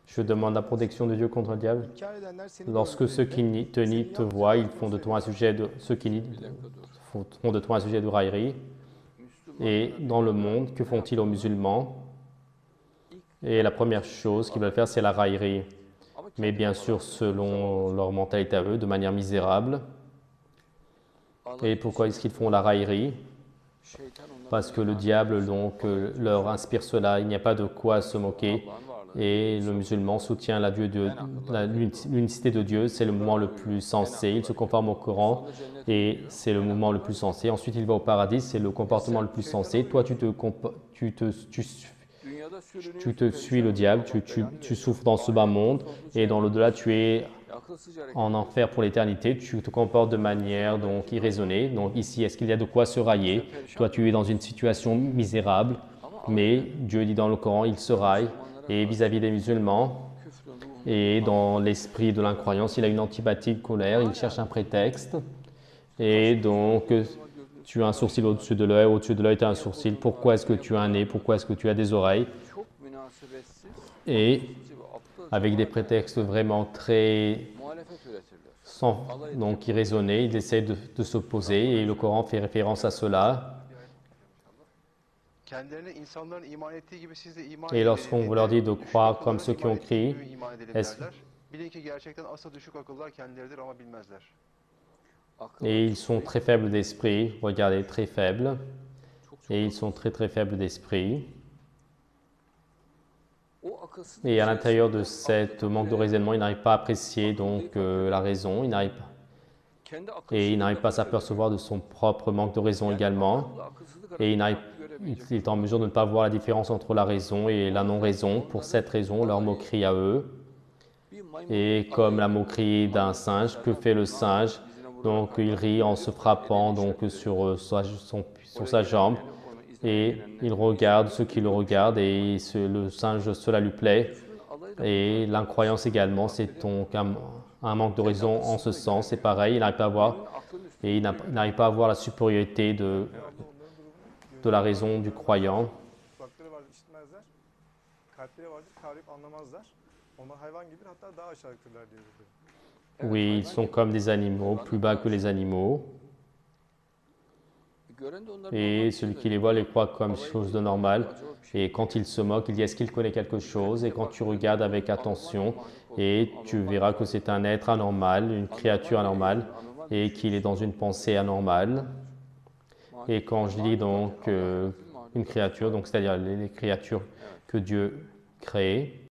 Je demande la protection de Dieu contre le diable. Lorsque ceux qui te nient te voient, ils font de toi un sujet de ceux qui nient font de toi un sujet de raillerie. Et dans le monde, que font-ils aux musulmans? Et la première chose qu'ils veulent faire, c'est la raillerie. Mais bien sûr, selon leur mentalité à eux, de manière misérable. Et pourquoi est-ce qu'ils font la raillerie? Parce que le diable donc leur inspire cela. Il n'y a pas de quoi se moquer. Et le musulman soutient l'unicité de Dieu. C'est le mouvement le plus sensé. Il se conforme au Coran et c'est le mouvement le plus sensé. Ensuite, il va au paradis. C'est le comportement le plus sensé. Toi, tu te suis le diable. Tu souffres dans ce bas monde et dans l'au-delà, tu es en enfer pour l'éternité, tu te comportes de manière donc irraisonnée. Donc ici, est-ce qu'il y a de quoi se railler? Toi, tu es dans une situation misérable, mais Dieu dit dans le Coran, il se raille. Et vis-à-vis des musulmans, et dans l'esprit de l'incroyance, il a une antipathie, colère, il cherche un prétexte. Et donc, tu as un sourcil au-dessus de l'œil, tu as un sourcil. Pourquoi est-ce que tu as un nez? Pourquoi est-ce que tu as des oreilles? Et avec des prétextes vraiment très donc irraisonnés, ils essaient de s'opposer et le Coran fait référence à cela. Et lorsqu'on leur dit de croire comme ceux qui ont crié, et ils sont très faibles d'esprit, regardez, très faibles, et ils sont très très faibles d'esprit. Et à l'intérieur de ce manque de raisonnement, ils n'arrivent pas à apprécier donc la raison, il n'arrive pas à s'apercevoir de son propre manque de raison également. Et il est en mesure de ne pas voir la différence entre la raison et la non-raison. Pour cette raison, leur moquerie à eux est comme la moquerie d'un singe. Que fait le singe? Donc il rit en se frappant donc sur sa jambe et il regarde ceux qui le regardent et le singe, cela lui plaît. Et l'incroyance également, c'est donc un manque de raison en ce sens. C'est pareil, il n'arrive pas à voir et il n'arrive pas à voir la supériorité de la raison du croyant. Oui, ils sont comme des animaux, plus bas que les animaux. Et celui qui les voit les croit comme chose de normal. Et quand il se moque, il dit est-ce qu'il connaît quelque chose? Et quand tu regardes avec attention, et tu verras que c'est un être anormal, une créature anormale, et qu'il est dans une pensée anormale. Et quand je dis donc une créature, donc c'est-à-dire les créatures que Dieu crée,